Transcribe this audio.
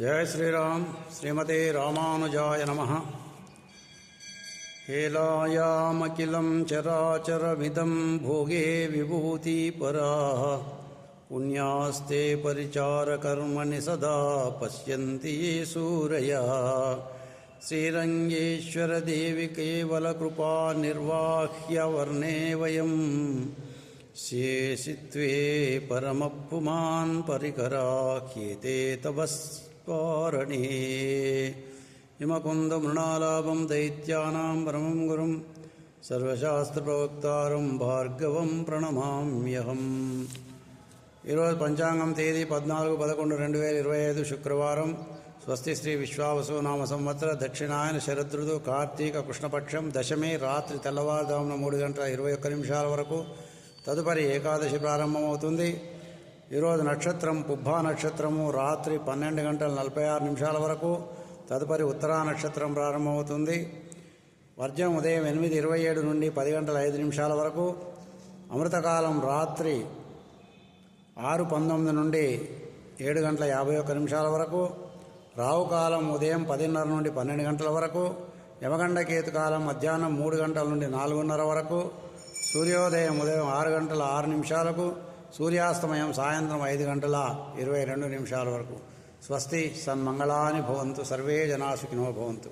जय श्रीराम। श्रीमते रामानुजाय नमः। हेलायामखिलं चराचरमिदं भोगे विभूतिपराः पुण्यास्ते परिचारकर्मणि सदा पश्यन्ति ये सूरयः। श्रीरङ्गेश्वरदेवि केवलकृपा निर्वाह्य वर्णे वयं शेषित्वे परमपुमान् परिकराख्येते तपस्पारणे। हिमकुन्दमृणालाभं दैत्यानां परमं गुरुं सर्वशास्त्रप्रवक्तारं भार्गवं प्रणमाम्यहम्। ఈరోజు పంచాంగం తేదీ 14/11/2025 శుక్రవారం. స్వస్తి శ్రీ విశ్వావసు నామ సంవత్సర దక్షిణాయన శరదృతు కార్తీక కృష్ణపక్షం దశమి రాత్రి తెల్లవారుజామున 3:21 వరకు. తదుపరి ఏకాదశి ప్రారంభమవుతుంది. ఈరోజు నక్షత్రం పుబ్బా నక్షత్రము రాత్రి 12:46 వరకు. తదుపరి ఉత్తరా నక్షత్రం ప్రారంభమవుతుంది. వర్జం ఉదయం 8:27 నుండి 10:05 వరకు. అమృతకాలం రాత్రి 6:19 నుండి 7:51 వరకు. రావుకాలం ఉదయం 10:30 నుండి 12 గంటల వరకు. యమగండ కేతుకాలం మధ్యాహ్నం 3 గంటల నుండి 4:30 వరకు. సూర్యోదయం ఉదయం 6:06 సూర్యాస్తమయం సాయంత్రం 5:22 వరకు. స్వస్తి సన్మంగళాని భవంతు. సర్వే జనా సుఖినో భవంతు.